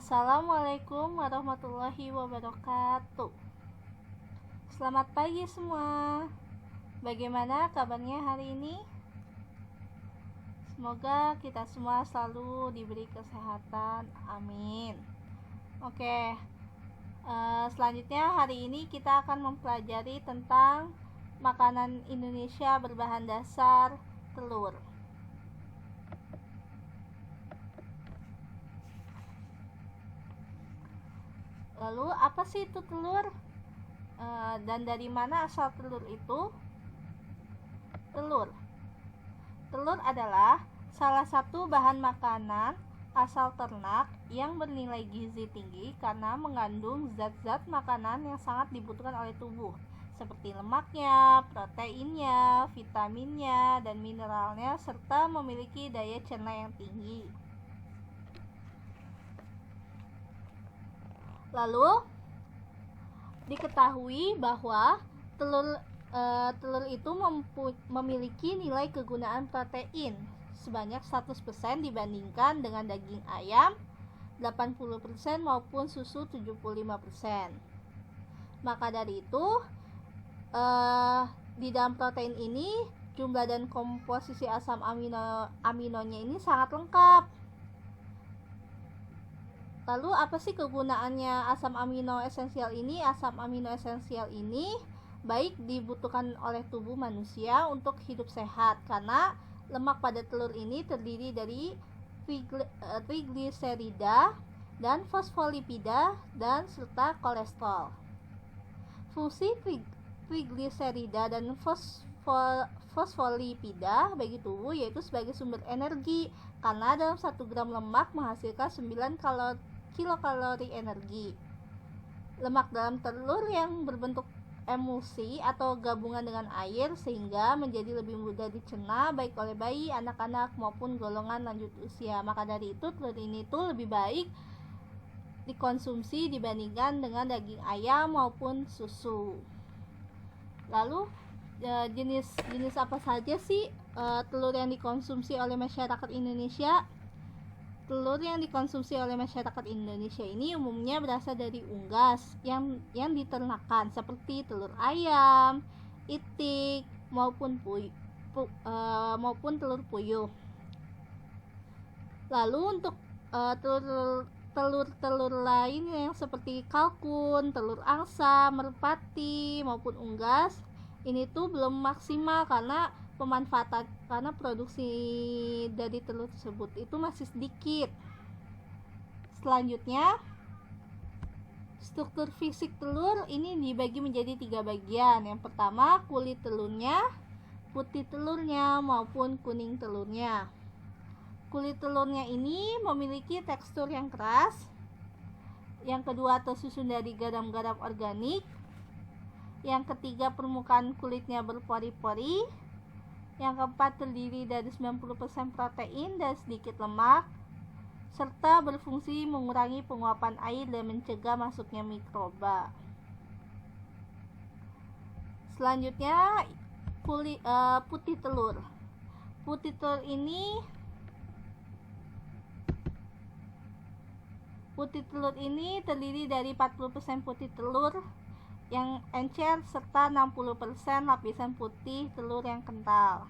Assalamualaikum warahmatullahi wabarakatuh. Selamat pagi semua. Bagaimana kabarnya hari ini? Semoga kita semua selalu diberi kesehatan. Amin. Oke. Selanjutnya hari ini kita akan mempelajari tentang makanan Indonesia berbahan dasar telur. Lalu apa sih itu telur? Dan dari mana asal telur itu? Telur adalah salah satu bahan makanan asal ternak yang bernilai gizi tinggi karena mengandung zat-zat makanan yang sangat dibutuhkan oleh tubuh, seperti lemaknya, proteinnya, vitaminnya, dan mineralnya, serta memiliki daya cerna yang tinggi. Lalu diketahui bahwa telur itu memiliki nilai kegunaan protein sebanyak 100% dibandingkan dengan daging ayam 80% maupun susu 75%. Maka dari itu di dalam protein ini jumlah dan komposisi asam aminonya ini sangat lengkap. Lalu apa sih kegunaannya asam amino esensial ini? Asam amino esensial ini baik dibutuhkan oleh tubuh manusia untuk hidup sehat karena lemak pada telur ini terdiri dari trigliserida dan fosfolipida dan serta kolesterol. Fungsi trigliserida dan fosfolipida bagi tubuh yaitu sebagai sumber energi karena dalam 1 gram lemak menghasilkan 9 kilokalori energi. Lemak dalam telur yang berbentuk emulsi atau gabungan dengan air sehingga menjadi lebih mudah dicerna baik oleh bayi, anak-anak maupun golongan lanjut usia. Maka dari itu telur ini tuh lebih baik dikonsumsi dibandingkan dengan daging ayam maupun susu. Lalu jenis apa saja sih telur yang dikonsumsi oleh masyarakat Indonesia? Telur yang dikonsumsi oleh masyarakat Indonesia ini umumnya berasal dari unggas yang diternakan seperti telur ayam, itik maupun telur puyuh. Lalu untuk telur lain yang seperti kalkun, telur angsa, merpati maupun unggas ini tuh belum maksimal karena produksi dari telur tersebut itu masih sedikit. Selanjutnya, struktur fisik telur ini dibagi menjadi 3 bagian. Yang pertama, kulit telurnya, putih telurnya maupun kuning telurnya. Kulit telurnya ini memiliki tekstur yang keras. Yang kedua, tersusun dari garam-garam organik. Yang ketiga, permukaan kulitnya berpori-pori. Yang keempat, terdiri dari 90% protein dan sedikit lemak, serta berfungsi mengurangi penguapan air dan mencegah masuknya mikroba. Selanjutnya, putih telur. Putih telur ini terdiri dari 40% putih telur yang encer serta 60% lapisan putih telur yang kental.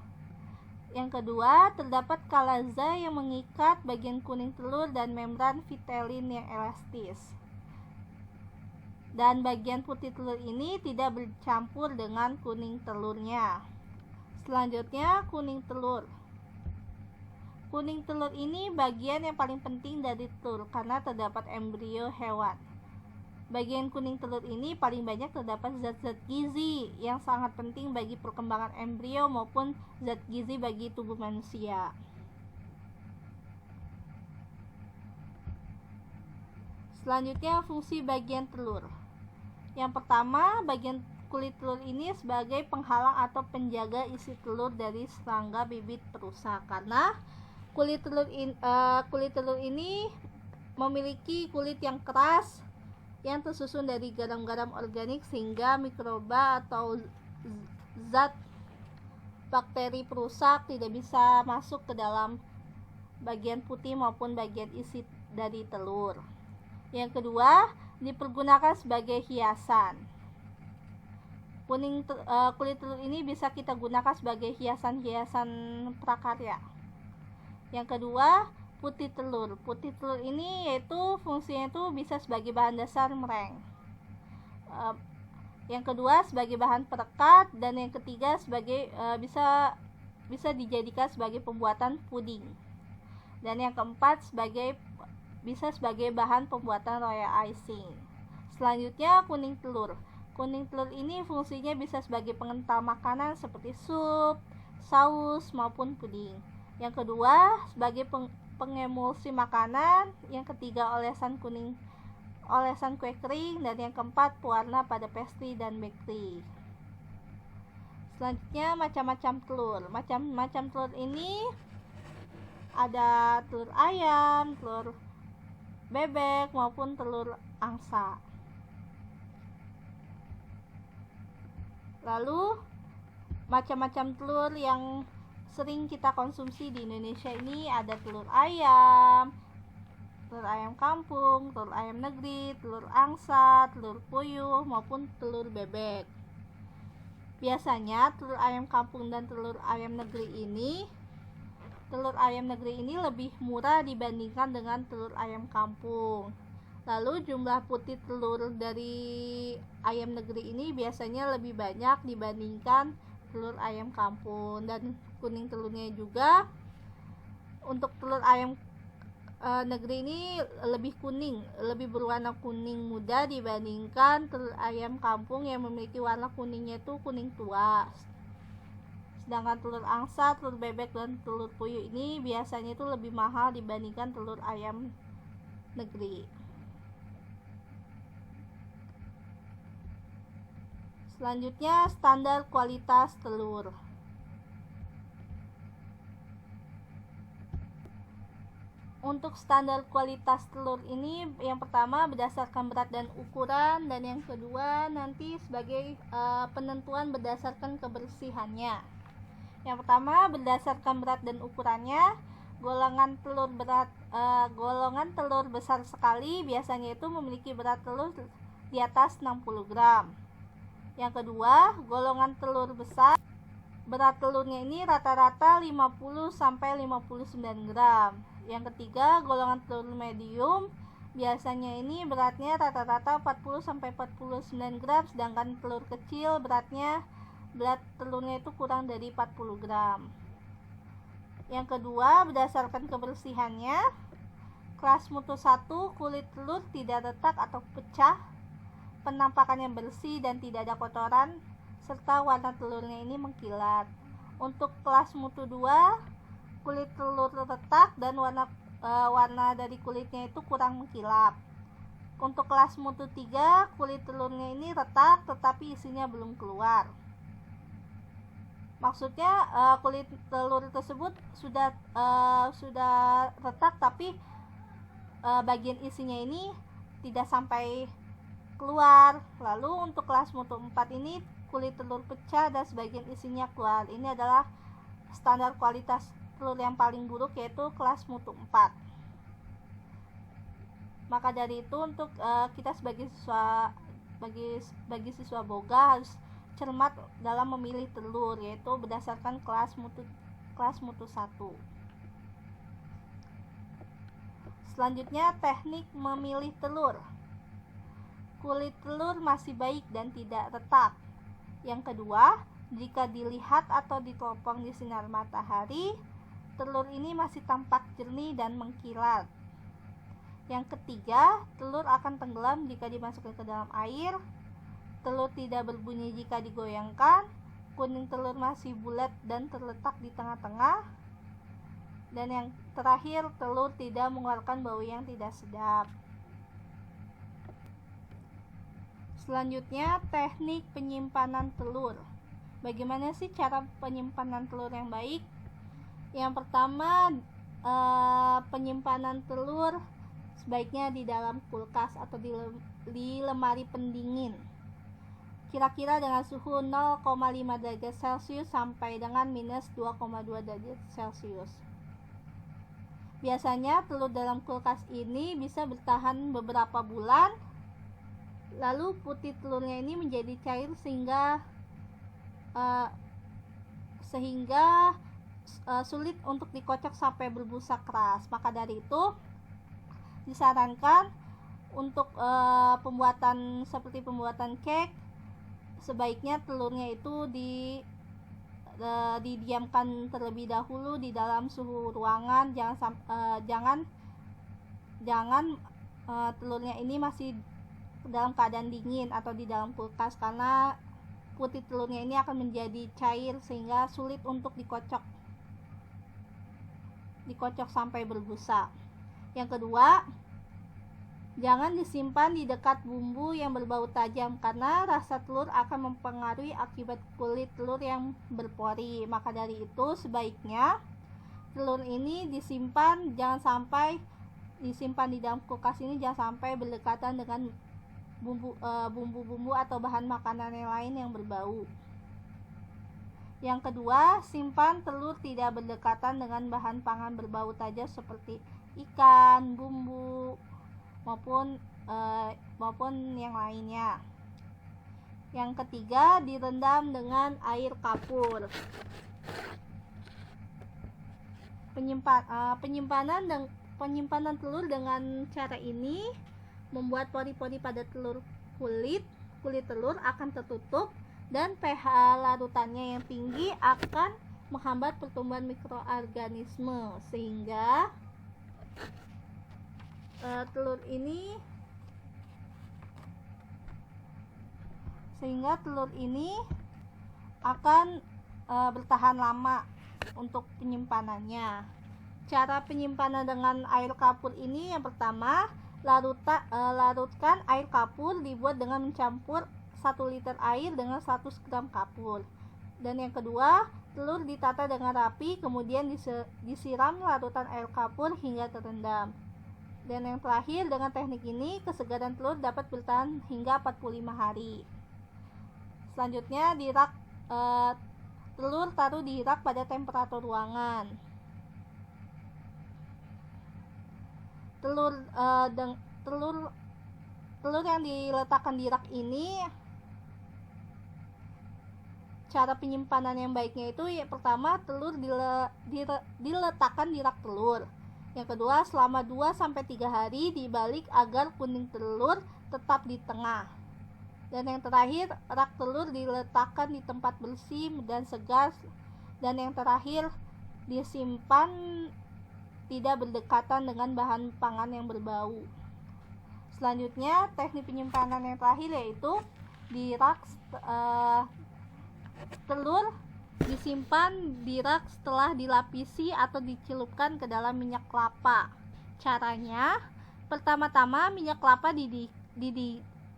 Yang kedua, terdapat kalaza yang mengikat bagian kuning telur dan membran vitelin yang elastis. Dan bagian putih telur ini tidak bercampur dengan kuning telurnya. Selanjutnya, kuning telur. Kuning telur ini bagian yang paling penting dari telur karena terdapat embrio hewan. Bagian kuning telur ini paling banyak terdapat zat-zat gizi yang sangat penting bagi perkembangan embrio maupun zat gizi bagi tubuh manusia. Selanjutnya, fungsi bagian telur. Yang pertama, bagian kulit telur ini sebagai penghalang atau penjaga isi telur dari serangga bibit perusak karena kulit telur ini memiliki kulit yang keras yang tersusun dari garam-garam organik sehingga mikroba atau zat bakteri perusak tidak bisa masuk ke dalam bagian putih maupun bagian isi dari telur. Yang kedua, dipergunakan sebagai hiasan. Kulit telur ini bisa kita gunakan sebagai hiasan-hiasan prakarya. Yang kedua, putih telur. Putih telur ini yaitu fungsinya itu bisa sebagai bahan dasar meringue. Yang kedua sebagai bahan perekat, dan yang ketiga sebagai bisa dijadikan sebagai pembuatan puding. Dan yang keempat bisa sebagai bahan pembuatan royal icing. Selanjutnya kuning telur. Kuning telur ini fungsinya bisa sebagai pengental makanan seperti sup, saus maupun puding. Yang kedua sebagai pengemulsi makanan. Yang ketiga olesan kue kering, dan yang keempat pewarna pada pastry dan bakery. Selanjutnya macam-macam telur. Macam-macam telur ini ada telur ayam, telur bebek maupun telur angsa. Lalu macam-macam telur yang sering kita konsumsi di Indonesia ini ada telur ayam kampung, telur ayam negeri, telur angsa, telur puyuh maupun telur bebek. Biasanya telur ayam kampung dan telur ayam negeri ini lebih murah dibandingkan dengan telur ayam kampung. Lalu jumlah putih telur dari ayam negeri ini biasanya lebih banyak dibandingkan telur ayam kampung, dan kuning telurnya juga. Untuk telur ayam negeri ini lebih berwarna kuning muda dibandingkan telur ayam kampung yang memiliki warna kuningnya itu kuning tua. Sedangkan telur angsa, telur bebek, dan telur puyuh ini biasanya itu lebih mahal dibandingkan telur ayam negeri. Selanjutnya, standar kualitas telur. Untuk standar kualitas telur ini, yang pertama berdasarkan berat dan ukuran, dan yang kedua nanti sebagai penentuan berdasarkan kebersihannya. Yang pertama berdasarkan berat dan ukurannya, golongan telur besar sekali biasanya itu memiliki berat telur di atas 60 gram. Yang kedua, golongan telur besar, berat telurnya ini rata-rata 50 sampai 59 gram. Yang ketiga, golongan telur medium, biasanya ini beratnya rata-rata 40 sampai 49 gram, sedangkan telur kecil berat telurnya itu kurang dari 40 gram. Yang kedua, berdasarkan kebersihannya, kelas mutu 1, kulit telur tidak retak atau pecah, penampakannya bersih dan tidak ada kotoran, serta warna telurnya ini mengkilat. Untuk kelas mutu 2, kulit telur retak dan warna dari kulitnya itu kurang mengkilap. Untuk kelas mutu 3, kulit telurnya ini retak tetapi isinya belum keluar. Maksudnya kulit telur tersebut sudah retak, tapi bagian isinya ini tidak sampai keluar. Lalu untuk kelas mutu 4 ini kulit telur pecah dan sebagian isinya keluar. Ini adalah standar kualitas telur yang paling buruk, yaitu kelas mutu 4. Maka dari itu untuk kita sebagai siswa boga harus cermat dalam memilih telur, yaitu berdasarkan kelas mutu 1. Selanjutnya, teknik memilih telur. Kulit telur masih baik dan tidak retak. Yang kedua, jika dilihat atau diteropong di sinar matahari, telur ini masih tampak jernih dan mengkilat. Yang ketiga, telur akan tenggelam jika dimasukkan ke dalam air. Telur tidak berbunyi jika digoyangkan. Kuning telur masih bulat dan terletak di tengah-tengah. Dan yang terakhir, telur tidak mengeluarkan bau yang tidak sedap. Selanjutnya, teknik penyimpanan telur. Bagaimana sih cara penyimpanan telur yang baik? Yang pertama, penyimpanan telur sebaiknya di dalam kulkas atau di lemari pendingin, kira-kira dengan suhu 0,5 derajat Celcius sampai dengan minus 2,2 derajat Celcius. Biasanya telur dalam kulkas ini bisa bertahan beberapa bulan. Lalu putih telurnya ini menjadi cair sehingga sulit untuk dikocok sampai berbusa keras. Maka dari itu disarankan untuk pembuatan cake, sebaiknya telurnya itu didiamkan terlebih dahulu di dalam suhu ruangan. Jangan telurnya ini masih dalam keadaan dingin atau di dalam kulkas, karena putih telurnya ini akan menjadi cair sehingga sulit untuk dikocok sampai berbusa. Yang kedua, jangan disimpan di dekat bumbu yang berbau tajam, karena rasa telur akan mempengaruhi akibat kulit telur yang berpori. Maka dari itu sebaiknya telur ini disimpan di dalam kulkas ini jangan sampai berdekatan dengan bumbu-bumbu atau bahan makanan yang lain yang berbau. Yang kedua, simpan telur tidak berdekatan dengan bahan pangan berbau tajam seperti ikan, bumbu, maupun yang lainnya. Yang ketiga, direndam dengan air kapur. Penyimpanan telur dengan cara ini membuat pori-pori pada kulit telur akan tertutup, dan pH larutannya yang tinggi akan menghambat pertumbuhan mikroorganisme, sehingga telur ini akan bertahan lama untuk penyimpanannya. Cara penyimpanan dengan air kapur ini, yang pertama, larutkan air kapur dibuat dengan mencampur 1 liter air dengan 100 gram kapur. Dan yang kedua, telur ditata dengan rapi, kemudian disiram larutan air kapur hingga terendam. Dan yang terakhir, dengan teknik ini kesegaran telur dapat bertahan hingga 45 hari. Selanjutnya, telur taruh di rak pada temperatur ruangan. Telur yang diletakkan di rak ini, cara penyimpanan yang baiknya itu, pertama, telur diletakkan di rak telur. Yang kedua, selama 2-3 hari dibalik agar kuning telur tetap di tengah. Dan yang terakhir, rak telur diletakkan di tempat bersih dan segar. Dan yang terakhir, disimpan tidak berdekatan dengan bahan pangan yang berbau. Selanjutnya, teknik penyimpanan yang terakhir yaitu di rak telur disimpan di rak setelah dilapisi atau dicelupkan ke dalam minyak kelapa. Caranya, pertama-tama minyak kelapa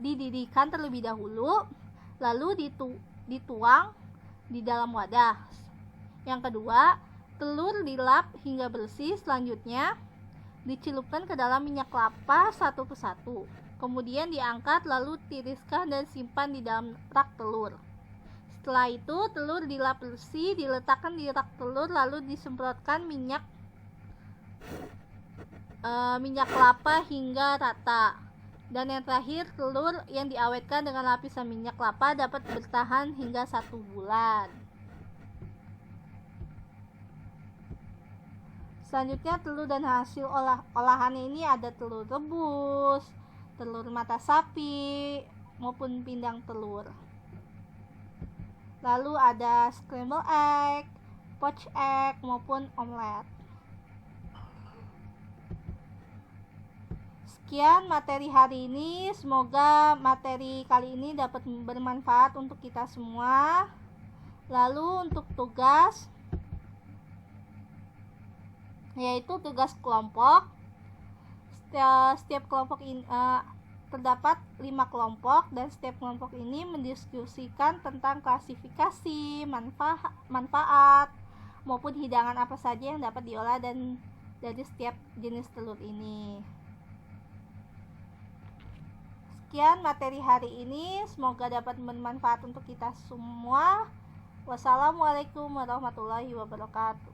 dididihkan terlebih dahulu, lalu dituang di dalam wadah. Yang kedua, telur dilap hingga bersih. Selanjutnya, dicelupkan ke dalam minyak kelapa satu persatu. Kemudian diangkat, lalu tiriskan dan simpan di dalam rak telur. Setelah itu, telur dilap bersih, diletakkan di rak telur, lalu disemprotkan minyak kelapa hingga rata. Dan yang terakhir, telur yang diawetkan dengan lapisan minyak kelapa dapat bertahan hingga 1 bulan. Selanjutnya, telur dan hasil olahannya ini ada telur rebus, telur mata sapi, maupun pindang telur. Lalu ada scramble egg, poached egg, maupun omelet. Sekian materi hari ini, semoga materi kali ini dapat bermanfaat untuk kita semua. Lalu untuk tugas, yaitu tugas kelompok. Setiap kelompok ini terdapat 5 kelompok, dan setiap kelompok ini mendiskusikan tentang klasifikasi, manfaat maupun hidangan apa saja yang dapat diolah dari setiap jenis telur ini. Sekian materi hari ini, semoga dapat bermanfaat untuk kita semua. Wassalamualaikum warahmatullahi wabarakatuh.